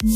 Saya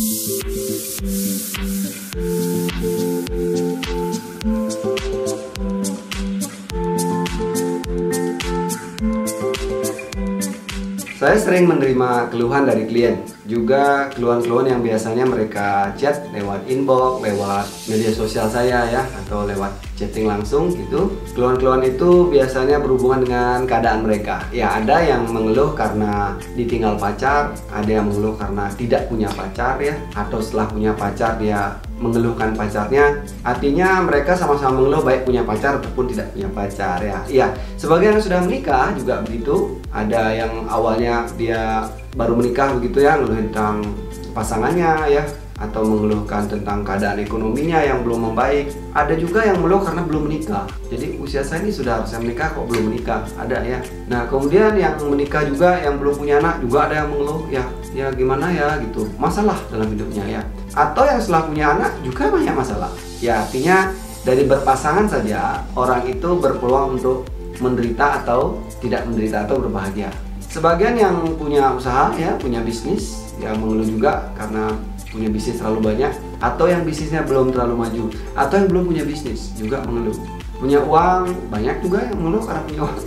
sering menerima keluhan dari klien, juga keluhan-keluhan yang biasanya mereka chat lewat inbox, lewat media sosial saya ya, atau lewat chatting langsung gitu. Keluhan-keluhan itu biasanya berhubungan dengan keadaan mereka. Ya, ada yang mengeluh karena ditinggal pacar, ada yang mengeluh karena tidak punya pacar ya, atau setelah punya pacar dia mengeluhkan pacarnya. Artinya mereka sama-sama mengeluh baik punya pacar ataupun tidak punya pacar ya. Iya, sebagian yang sudah menikah juga begitu. Ada yang awalnya dia baru menikah begitu ya, ngeluhin tentang pasangannya ya, atau mengeluhkan tentang keadaan ekonominya yang belum membaik. Ada juga yang mengeluh karena belum menikah. Jadi usia saya ini sudah harusnya menikah kok belum menikah, ada ya. Nah kemudian yang menikah juga, yang belum punya anak juga ada yang mengeluh ya gimana ya gitu, masalah dalam hidupnya ya. Atau yang setelah punya anak juga banyak masalah. Ya artinya dari berpasangan saja orang itu berpeluang untuk menderita atau tidak menderita atau berbahagia. Sebagian yang punya usaha ya, punya bisnis ya mengeluh juga karena punya bisnis terlalu banyak, atau yang bisnisnya belum terlalu maju, atau yang belum punya bisnis juga mengeluh. Punya uang banyak juga yang mengeluh karena punya uang.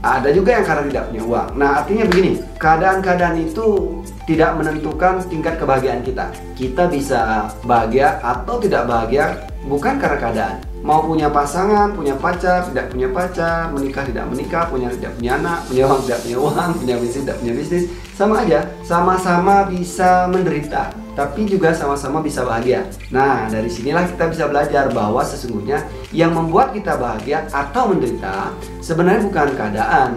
Ada juga yang karena tidak punya uang. Nah artinya begini, keadaan-keadaan itu tidak menentukan tingkat kebahagiaan kita. Kita bisa bahagia atau tidak bahagia bukan karena keadaan. Mau punya pasangan, punya pacar, tidak punya pacar, menikah, tidak menikah, punya tidak punya anak, punya uang, tidak punya uang, punya bisnis, tidak punya bisnis, sama aja. Sama-sama bisa menderita, tapi juga sama-sama bisa bahagia. Nah, dari sinilah kita bisa belajar bahwa sesungguhnya yang membuat kita bahagia atau menderita sebenarnya bukan keadaan,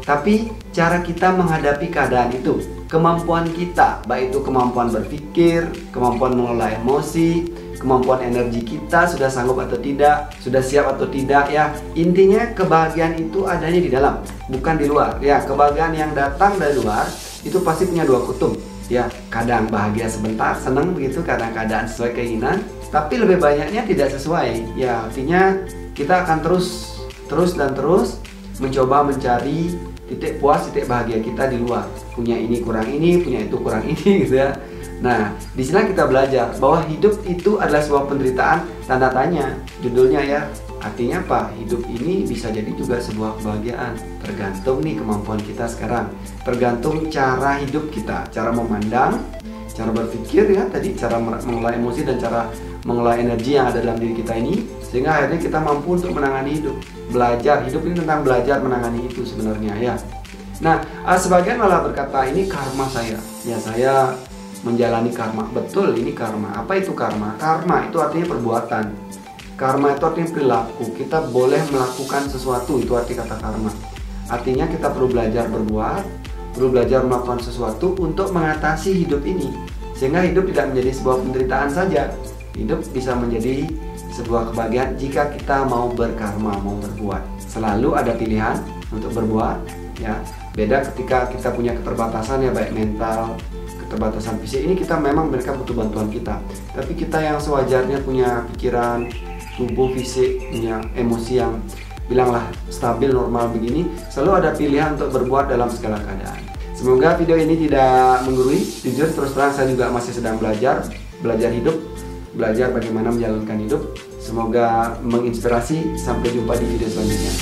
tapi cara kita menghadapi keadaan itu. Kemampuan kita, baik itu kemampuan berpikir, kemampuan mengelola emosi, kemampuan energi kita sudah sanggup atau tidak, sudah siap atau tidak ya. Intinya kebahagiaan itu adanya di dalam, bukan di luar. Ya, kebahagiaan yang datang dari luar itu pasti punya dua kutub. Ya, kadang bahagia sebentar, senang begitu, kadang keadaan sesuai keinginan, tapi lebih banyaknya tidak sesuai. Ya, artinya kita akan terus mencoba mencari titik puas, titik bahagia kita di luar. Punya ini kurang ini, punya itu kurang ini gitu ya. Nah, di sini kita belajar bahwa hidup itu adalah sebuah penderitaan tanda tanya. Judulnya ya. Artinya apa? Hidup ini bisa jadi juga sebuah kebahagiaan. Tergantung nih kemampuan kita sekarang. Tergantung cara hidup kita, cara memandang, cara berpikir ya, tadi cara mengelola emosi dan cara mengelola energi yang ada dalam diri kita ini, sehingga akhirnya kita mampu untuk menangani hidup. Belajar, hidup ini tentang belajar menangani itu sebenarnya ya. Nah, sebagian malah berkata ini karma saya. Ya, saya menjalani karma. Betul, ini karma. Apa itu karma? Karma itu artinya perbuatan. Karma itu artinya perilaku. Kita boleh melakukan sesuatu, itu arti kata karma. Artinya kita perlu belajar berbuat, perlu belajar melakukan sesuatu untuk mengatasi hidup ini, sehingga hidup tidak menjadi sebuah penderitaan saja. Hidup bisa menjadi sebuah kebahagiaan jika kita mau berkarma, mau berbuat. Selalu ada pilihan untuk berbuat ya. Beda ketika kita punya keterbatasan ya, baik mental, keterbatasan fisik, ini kita memang mereka butuh bantuan kita. Tapi kita yang sewajarnya punya pikiran, tubuh, fisik, punya emosi yang bilanglah stabil, normal begini, selalu ada pilihan untuk berbuat dalam segala keadaan. Semoga video ini tidak menggurui. Jujur terus terang saya juga masih sedang belajar hidup, belajar bagaimana menjalankan hidup. Semoga menginspirasi. Sampai jumpa di video selanjutnya.